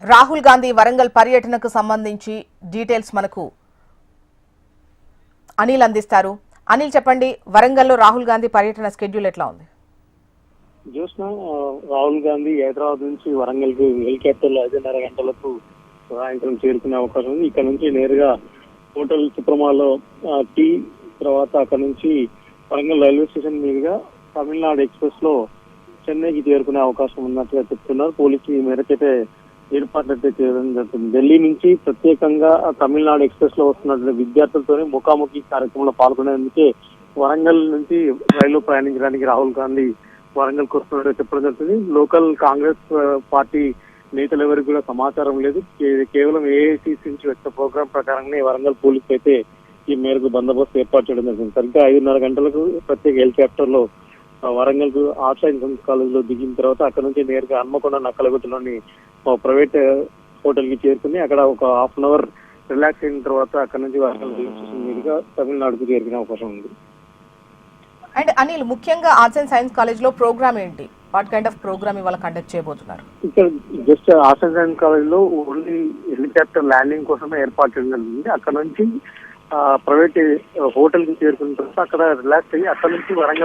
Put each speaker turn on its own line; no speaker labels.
రాహుల్ గాంధీ వరంగల్ పర్యటనకు సంబంధించి డీటెయిల్స్ మనకు అనిల్ అందిస్తారు. అనిల్ చెప్పండి, వరంగల్లో రాహుల్ గాంధీ పర్యటన స్కెడ్యూల్ ఎట్లా ఉంది?
చూసిన రాహుల్ గాంధీ హైదరాబాద్ నుంచి వరంగల్ కు హెలికాప్టర్ లో 5:30 గంటలకు సాయంత్రం చేరుకునే అవకాశం ఉంది. ఇక్కడ నుంచి నేరుగా హోటల్ సుప్రమాలో టీ తర్వాత అక్కడ నుంచి వరంగల్ రైల్వే స్టేషన్ మీదుగా తమిళనాడు ఎక్స్ప్రెస్ లో చెన్నైకి చేరుకునే అవకాశం ఉన్నట్టుగా చెప్తున్నారు. పోలీసులు ఈ మేరకైతే ఏర్పాట్లు అయితే చేయడం జరుగుతుంది. ఢిల్లీ నుంచి ప్రత్యేకంగా తమిళనాడు ఎక్స్ప్రెస్ లో వస్తున్నటువంటి విద్యార్థులతోనే ముఖాముఖి కార్యక్రమంలో పాల్గొనేందుకే వరంగల్ నుంచి రైలు ప్రయాణించడానికి రాహుల్ గాంధీ వరంగల్ కు వస్తున్నట్టు చెప్పడం జరుగుతుంది. లోకల్ కాంగ్రెస్ పార్టీ నేతలు ఎవరికి కూడా సమాచారం లేదు. కేవలం ఏఐసిసి నుంచి వచ్చిన ప్రోగ్రాం ప్రకారంగానే వరంగల్ పోలీసులు అయితే ఈ మేరకు బందోబస్తు ఏర్పాటు చేయడం జరుగుతుంది. సరిగ్గా 5:30 గంటలకు ప్రత్యేక హెలికాప్టర్ లో వరంగల్ కు ఆర్ట్స్ అండ్ సైన్స్ కాలేజ్ లో దిగిన తర్వాత అక్కడ నుంచి నేరుగా హన్మకొండ నక్కలగుట్టలోని ప్రైవేట్ హోటల్ కి చేరుకుని అక్కడ ఒక హాఫ్ అన్ అవర్ రిలాక్స్ అయిన తర్వాత అక్కడ నుంచి వరంగల్ రైల్వే స్టేషన్ మీదుగా తమిళనాడుకు చేరుకునే అవకాశం ఉంది.
అండ్ అనిల్, ముఖ్యంగా ఆర్ట్స్ అండ్ సైన్స్ కాలేజ్ లో ప్రోగ్రామ్ ఏంటి? వాట్ కైండ్ ఆఫ్ ప్రోగ్రామ్ ఇవాళ కండక్ట్ చేయబోతున్నారు?
ఇక్కడ just arts and science college లో ఓన్లీ హెలికాప్టర్ ల్యాండింగ్ కోసమే ఏర్పాటు చేయడం జరిగింది. అక్కడ నుంచి ప్రైవేట్ హోటల్ కి చేరుకున్న తర్వాత అక్కడ రిలాక్స్ అయ్యి అక్కడ నుంచి వరంగల్